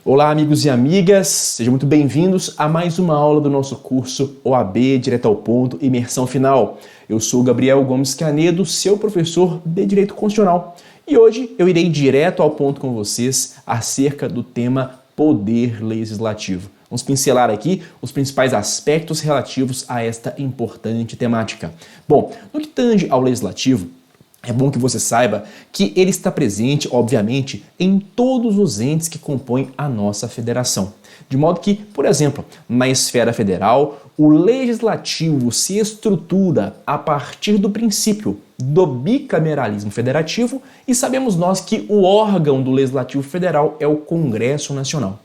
Olá, amigos e amigas, sejam muito bem-vindos a mais uma aula do nosso curso OAB Direto ao Ponto, Imersão Final. Eu sou Gabriel Gomes Canedo, seu professor de Direito Constitucional, e hoje eu irei direto ao ponto com vocês acerca do tema Poder Legislativo. Vamos pincelar aqui os principais aspectos relativos a esta importante temática. Bom, no que tange ao Legislativo, é bom que você saiba que ele está presente, obviamente, em todos os entes que compõem a nossa federação. De modo que, por exemplo, na esfera federal, o legislativo se estrutura a partir do princípio do bicameralismo federativo e sabemos nós que o órgão do legislativo federal é o Congresso Nacional,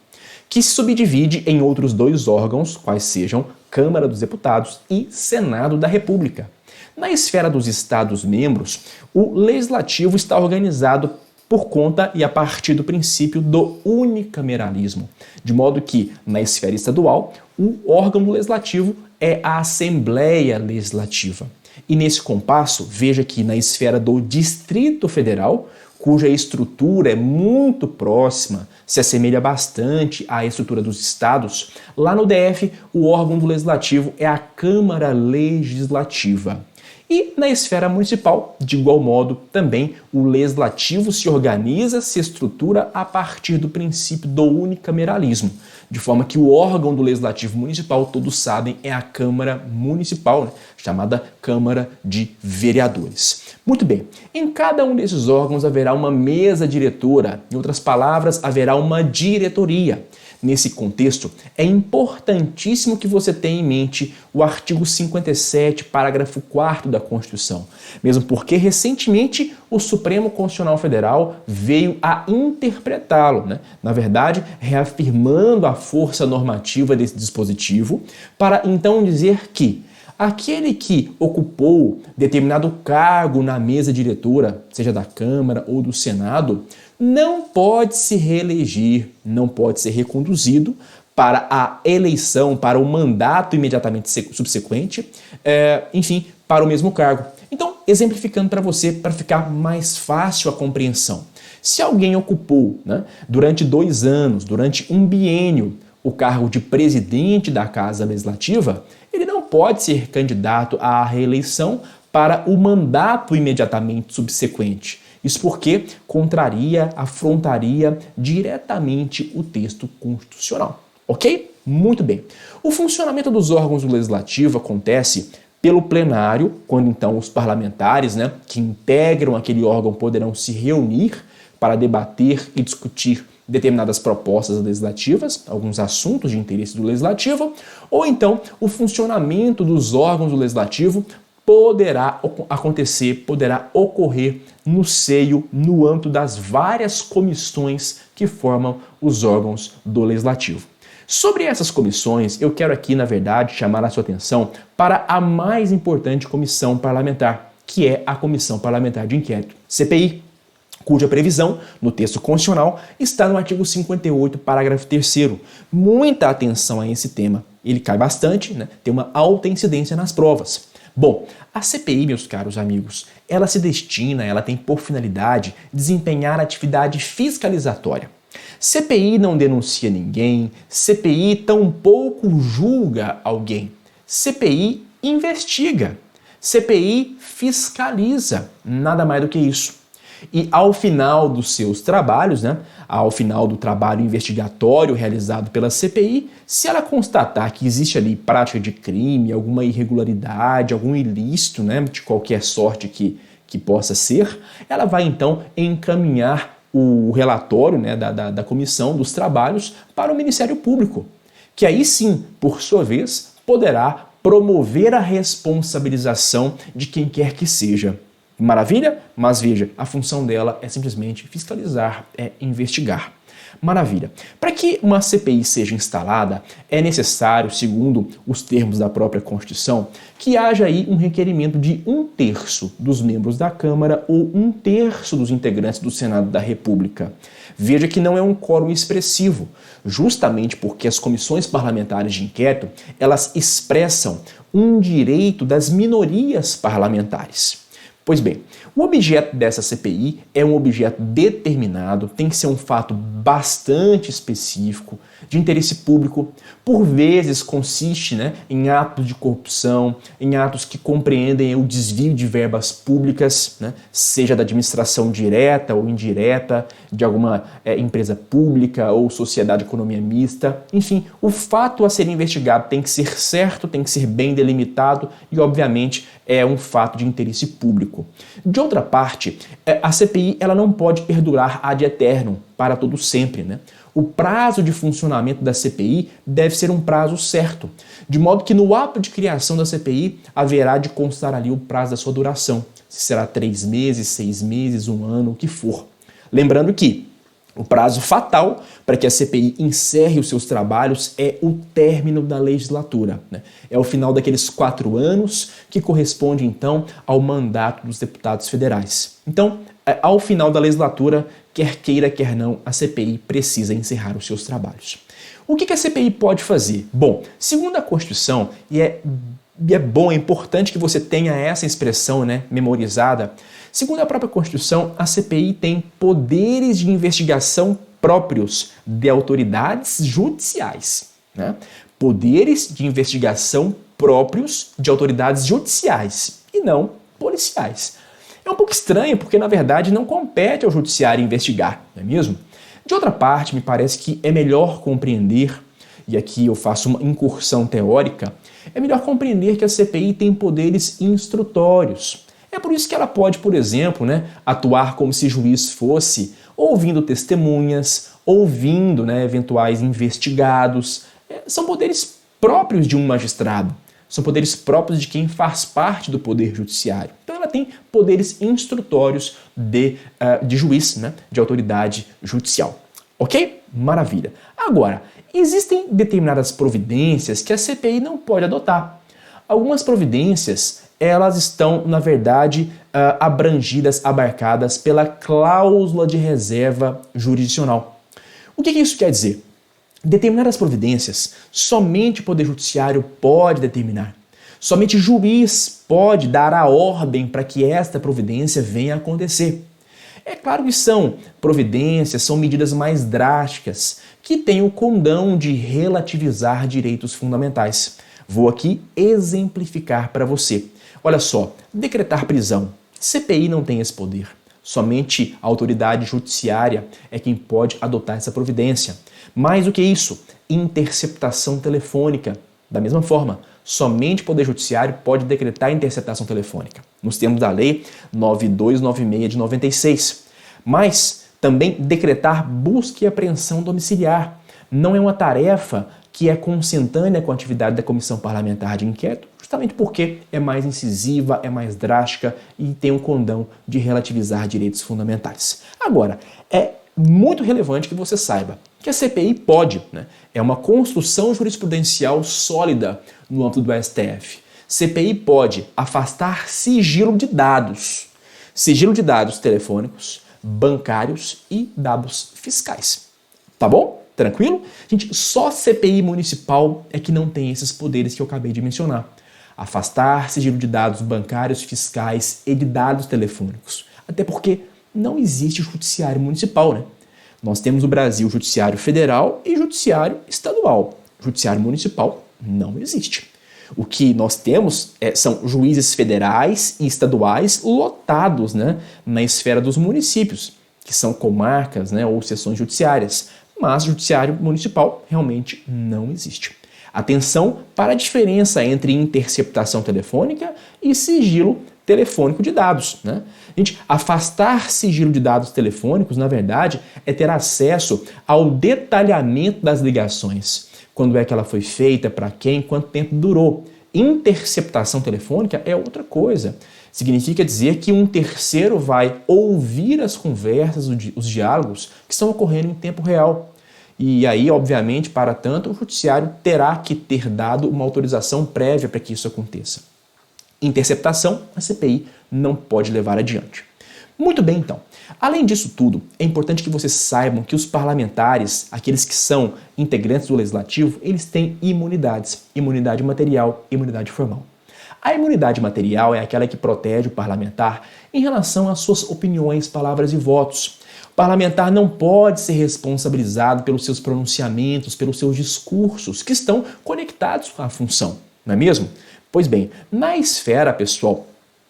que se subdivide em outros dois órgãos, quais sejam Câmara dos Deputados e Senado da República. Na esfera dos Estados-membros, o Legislativo está organizado por conta e a partir do princípio do unicameralismo, de modo que, na esfera estadual, o órgão do Legislativo é a Assembleia Legislativa. E nesse compasso, veja que na esfera do Distrito Federal, cuja estrutura é muito próxima, se assemelha bastante à estrutura dos estados, lá no DF, o órgão do Legislativo é a Câmara Legislativa. E na esfera municipal, de igual modo, também o legislativo se organiza, se estrutura a partir do princípio do unicameralismo, de forma que o órgão do legislativo municipal, todos sabem, é a Câmara Municipal, chamada Câmara de Vereadores. Muito bem, em cada um desses órgãos haverá uma mesa diretora, em outras palavras, haverá uma diretoria. Nesse contexto, é importantíssimo que você tenha em mente o artigo 57, parágrafo 4º da Constituição, mesmo porque recentemente o Supremo Constitucional Federal veio a interpretá-lo, na verdade, reafirmando a força normativa desse dispositivo, para então dizer que aquele que ocupou determinado cargo na mesa diretora, seja da Câmara ou do Senado, não pode se reeleger, não pode ser reconduzido para a eleição, para o mandato imediatamente subsequente, enfim, para o mesmo cargo. Então, exemplificando para você, para ficar mais fácil a compreensão. Se alguém ocupou, durante 2 anos, durante um biênio, o cargo de presidente da Casa Legislativa, ele não pode ser candidato à reeleição para o mandato imediatamente subsequente. Isso porque afrontaria diretamente o texto constitucional. Ok? Muito bem. O funcionamento dos órgãos do Legislativo acontece pelo plenário, quando então os parlamentares, que integram aquele órgão poderão se reunir para debater e discutir determinadas propostas legislativas, alguns assuntos de interesse do Legislativo, ou então o funcionamento dos órgãos do Legislativo poderá ocorrer no âmbito das várias comissões que formam os órgãos do Legislativo. Sobre essas comissões, eu quero aqui, na verdade, chamar a sua atenção para a mais importante comissão parlamentar, que é a Comissão Parlamentar de Inquérito, CPI, cuja previsão, no texto constitucional, está no artigo 58, parágrafo 3º. Muita atenção a esse tema. Ele cai bastante, tem uma alta incidência nas provas. Bom, a CPI, meus caros amigos, ela tem por finalidade desempenhar atividade fiscalizatória. CPI não denuncia ninguém, CPI tampouco julga alguém. CPI investiga, CPI fiscaliza, nada mais do que isso. E ao final dos seus trabalhos, ao final do trabalho investigatório realizado pela CPI, se ela constatar que existe ali prática de crime, alguma irregularidade, algum ilícito, de qualquer sorte que possa ser, ela vai então encaminhar o relatório da comissão dos trabalhos para o Ministério Público, que aí sim, por sua vez, poderá promover a responsabilização de quem quer que seja. Maravilha? Mas veja, a função dela é simplesmente fiscalizar, é investigar. Maravilha. Para que uma CPI seja instalada, é necessário, segundo os termos da própria Constituição, que haja aí um requerimento de 1/3 dos membros da Câmara ou 1/3 dos integrantes do Senado da República. Veja que não é um quórum expressivo, justamente porque as comissões parlamentares de inquérito, elas expressam um direito das minorias parlamentares. Pois bem, o objeto dessa CPI é um objeto determinado, tem que ser um fato bastante específico, de interesse público, por vezes consiste, em atos de corrupção, em atos que compreendem o desvio de verbas públicas, seja da administração direta ou indireta, de alguma empresa pública ou sociedade de economia mista. Enfim, o fato a ser investigado tem que ser certo, tem que ser bem delimitado e, obviamente, é um fato de interesse público. De outra parte, a CPI ela não pode perdurar ad eternum, para todo sempre, O prazo de funcionamento da CPI deve ser um prazo certo, de modo que no ato de criação da CPI haverá de constar ali o prazo da sua duração, se será 3 meses, 6 meses, 1 ano, o que for. Lembrando que o prazo fatal para que a CPI encerre os seus trabalhos é o término da legislatura. É o final daqueles 4 anos que corresponde, então, ao mandato dos deputados federais. Então, ao final da legislatura, quer queira, quer não, a CPI precisa encerrar os seus trabalhos. O que a CPI pode fazer? Bom, segundo a Constituição, e é bom, é importante que você tenha essa expressão memorizada, segundo a própria Constituição, a CPI tem poderes de investigação próprios de autoridades judiciais. Poderes de investigação próprios de autoridades judiciais e não policiais. É um pouco estranho porque, na verdade, não compete ao judiciário investigar, não é mesmo? De outra parte, me parece que é melhor compreender, e aqui eu faço uma incursão teórica, é melhor compreender que a CPI tem poderes instrutórios. É por isso que ela pode, por exemplo, atuar como se juiz fosse, ouvindo testemunhas, ouvindo eventuais investigados. São poderes próprios de um magistrado. São poderes próprios de quem faz parte do poder judiciário. Então ela tem poderes instrutórios de juiz, de autoridade judicial. Ok? Maravilha. Agora, existem determinadas providências que a CPI não pode adotar. Algumas providências, elas estão, na verdade, abarcadas pela cláusula de reserva jurisdicional. O que isso quer dizer? Determinadas providências, somente o Poder Judiciário pode determinar. Somente juiz pode dar a ordem para que esta providência venha a acontecer. É claro que são providências, são medidas mais drásticas, que têm o condão de relativizar direitos fundamentais. Vou aqui exemplificar para você. Olha só, decretar prisão. CPI não tem esse poder. Somente a autoridade judiciária é quem pode adotar essa providência. Mais do que isso, interceptação telefônica. Da mesma forma, somente o Poder Judiciário pode decretar interceptação telefônica, nos termos da Lei 9296 de 96. Mas também decretar busca e apreensão domiciliar. Não é uma tarefa que é consentânea com a atividade da Comissão Parlamentar de Inquérito, justamente porque é mais incisiva, é mais drástica e tem um condão de relativizar direitos fundamentais. Agora, é muito relevante que você saiba que a CPI pode, é uma construção jurisprudencial sólida no âmbito do STF. CPI pode afastar sigilo de dados telefônicos, bancários e dados fiscais. Tá bom? Tranquilo? Gente, só CPI municipal é que não tem esses poderes que eu acabei de mencionar. Afastar sigilo de dados bancários, fiscais e de dados telefônicos. Até porque não existe judiciário municipal, Nós temos no Brasil judiciário federal e judiciário estadual. Judiciário municipal não existe. O que nós temos são juízes federais e estaduais lotados na esfera dos municípios, que são comarcas ou seções judiciárias. Mas judiciário municipal realmente não existe. Atenção para a diferença entre interceptação telefônica e sigilo telefônico de dados. Gente, afastar sigilo de dados telefônicos, na verdade, é ter acesso ao detalhamento das ligações. Quando é que ela foi feita, para quem, quanto tempo durou. Interceptação telefônica é outra coisa. Significa dizer que um terceiro vai ouvir as conversas, os diálogos que estão ocorrendo em tempo real. E aí, obviamente, para tanto, o judiciário terá que ter dado uma autorização prévia para que isso aconteça. Interceptação, a CPI não pode levar adiante. Muito bem, então. Além disso tudo, é importante que vocês saibam que os parlamentares, aqueles que são integrantes do Legislativo, eles têm imunidades. Imunidade material, imunidade formal. A imunidade material é aquela que protege o parlamentar em relação às suas opiniões, palavras e votos. O parlamentar não pode ser responsabilizado pelos seus pronunciamentos, pelos seus discursos, que estão conectados com a função, não é mesmo? Pois bem, na esfera, pessoal,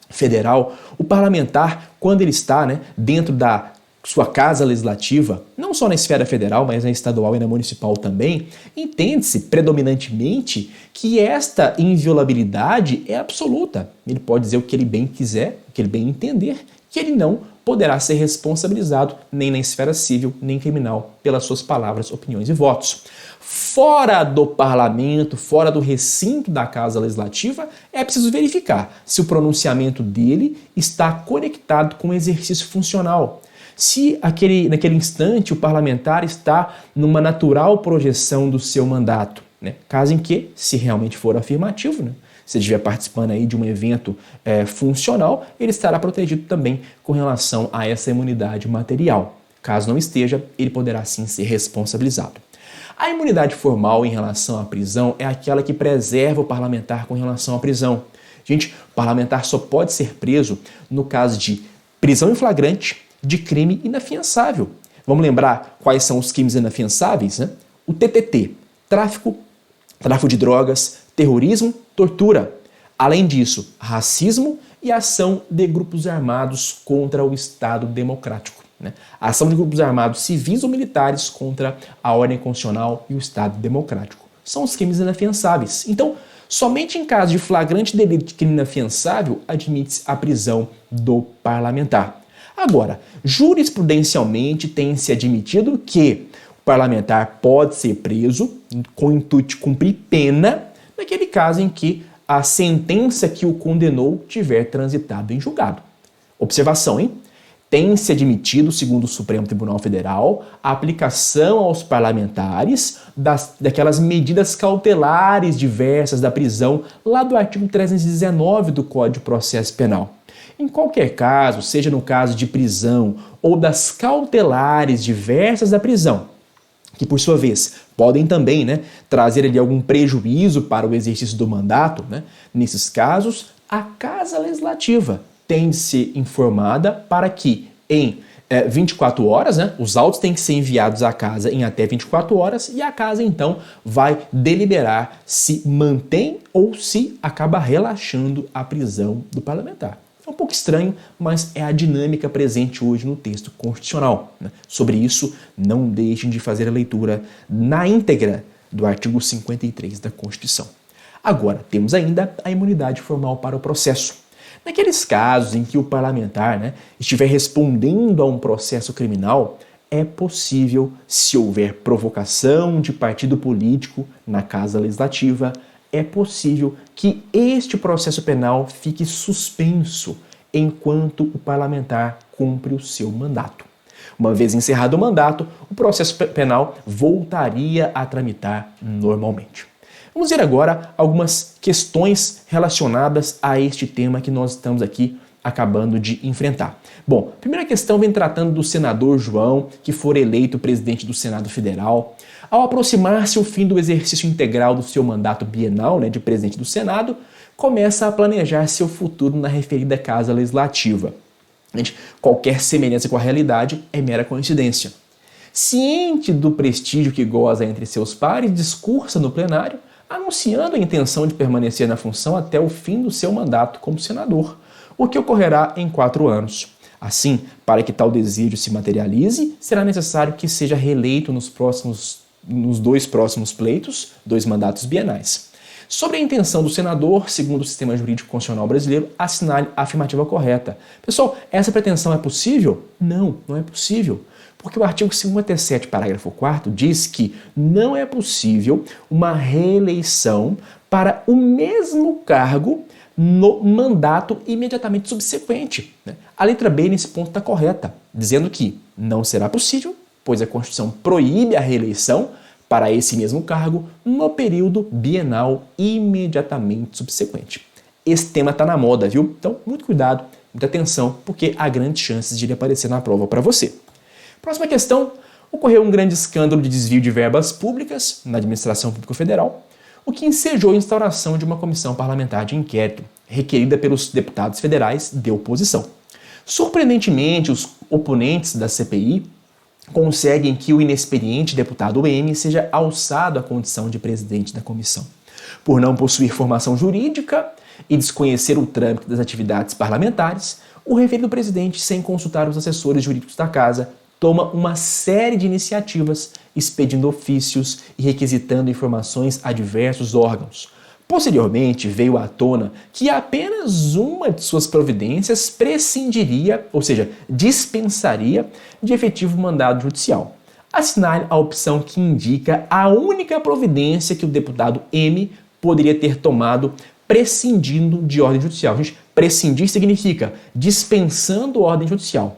federal, o parlamentar, quando ele está dentro da sua casa legislativa, não só na esfera federal, mas na estadual e na municipal também, entende-se predominantemente que esta inviolabilidade é absoluta. Ele pode dizer o que ele bem quiser, o que ele bem entender, que ele não poderá ser responsabilizado nem na esfera civil, nem criminal, pelas suas palavras, opiniões e votos. Fora do parlamento, fora do recinto da Casa Legislativa, é preciso verificar se o pronunciamento dele está conectado com o exercício funcional. Se naquele instante o parlamentar está numa natural projeção do seu mandato, caso em que, se realmente for afirmativo, se ele estiver participando aí de um evento funcional, ele estará protegido também com relação a essa imunidade material. Caso não esteja, ele poderá sim ser responsabilizado. A imunidade formal em relação à prisão é aquela que preserva o parlamentar com relação à prisão. Gente, o parlamentar só pode ser preso no caso de prisão em flagrante, de crime inafiançável. Vamos lembrar quais são os crimes inafiançáveis? O TTT, tráfico de drogas, terrorismo, tortura. Além disso, racismo e ação de grupos armados contra o Estado democrático. A ação de grupos armados civis ou militares contra a ordem constitucional e o Estado democrático. São os crimes inafiançáveis. Então, somente em caso de flagrante delito de crime inafiançável, admite-se a prisão do parlamentar. Agora, jurisprudencialmente tem-se admitido que o parlamentar pode ser preso com o intuito de cumprir pena naquele caso em que a sentença que o condenou tiver transitado em julgado. Observação, hein? Tem-se admitido, segundo o Supremo Tribunal Federal, a aplicação aos parlamentares daquelas medidas cautelares diversas da prisão lá do artigo 319 do Código de Processo Penal. Em qualquer caso, seja no caso de prisão ou das cautelares diversas da prisão, que por sua vez podem também trazer ali algum prejuízo para o exercício do mandato, nesses casos, a Casa Legislativa tem de ser informada para que em 24 horas, os autos têm que ser enviados à casa em até 24 horas e a casa então vai deliberar se mantém ou se acaba relaxando a prisão do parlamentar. É um pouco estranho, mas é a dinâmica presente hoje no texto constitucional. Sobre isso, não deixem de fazer a leitura na íntegra do artigo 53 da Constituição. Agora, temos ainda a imunidade formal para o processo. Naqueles casos em que o parlamentar estiver respondendo a um processo criminal, é possível, se houver provocação de partido político na Casa Legislativa, é possível que este processo penal fique suspenso enquanto o parlamentar cumpre o seu mandato. Uma vez encerrado o mandato, o processo penal voltaria a tramitar normalmente. Vamos ver agora algumas questões relacionadas a este tema que nós estamos aqui acabando de enfrentar. Bom, a primeira questão vem tratando do senador João, que for eleito presidente do Senado Federal. Ao aproximar-se o fim do exercício integral do seu mandato bienal, de presidente do Senado, começa a planejar seu futuro na referida Casa Legislativa. Gente, qualquer semelhança com a realidade é mera coincidência. Ciente do prestígio que goza entre seus pares, discursa no plenário, anunciando a intenção de permanecer na função até o fim do seu mandato como senador, o que ocorrerá em 4 anos. Assim, para que tal desejo se materialize, será necessário que seja reeleito nos 2 próximos pleitos, 2 mandatos bienais. Sobre a intenção do senador, segundo o sistema jurídico constitucional brasileiro, assinale a afirmativa correta. Pessoal, essa pretensão é possível? Não, não é possível. Porque o artigo 57, parágrafo 4º, diz que não é possível uma reeleição para o mesmo cargo no mandato imediatamente subsequente. A letra B nesse ponto está correta, dizendo que não será possível, pois a Constituição proíbe a reeleição para esse mesmo cargo no período bienal imediatamente subsequente. Esse tema está na moda, viu? Então, muito cuidado, muita atenção, porque há grandes chances de ele aparecer na prova para você. Próxima questão. Ocorreu um grande escândalo de desvio de verbas públicas na administração pública federal, o que ensejou a instauração de uma comissão parlamentar de inquérito. requerida pelos deputados federais de oposição. Surpreendentemente, os oponentes da CPI conseguem que o inexperiente deputado M seja alçado à condição de presidente da comissão. Por não possuir formação jurídica e desconhecer o trâmite das atividades parlamentares, o referido presidente, sem consultar os assessores jurídicos da casa, toma uma série de iniciativas, expedindo ofícios e requisitando informações a diversos órgãos. Posteriormente, veio à tona que apenas uma de suas providências prescindiria, ou seja, dispensaria de efetivo mandado judicial. Assinale a opção que indica a única providência que o deputado M poderia ter tomado prescindindo de ordem judicial. Gente, prescindir significa dispensando ordem judicial,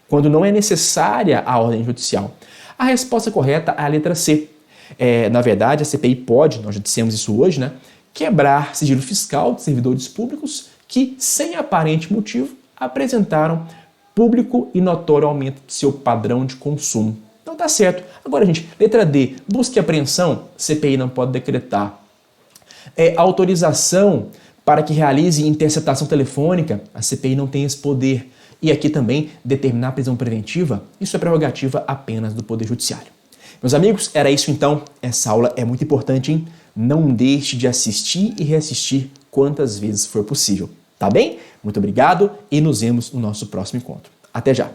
quando não é necessária a ordem judicial. A resposta correta é a letra C. Na verdade, a CPI pode, nós já dissemos isso hoje, quebrar sigilo fiscal de servidores públicos que, sem aparente motivo, apresentaram público e notório aumento de seu padrão de consumo. Então tá certo. Agora, gente, letra D, busca e apreensão, CPI não pode decretar. Autorização para que realize interceptação telefônica, a CPI não tem esse poder. E aqui também, determinar a prisão preventiva, isso é prerrogativa apenas do Poder Judiciário. Meus amigos, era isso então. Essa aula é muito importante, hein? Não deixe de assistir e reassistir quantas vezes for possível, tá bem? Muito obrigado e nos vemos no nosso próximo encontro. Até já!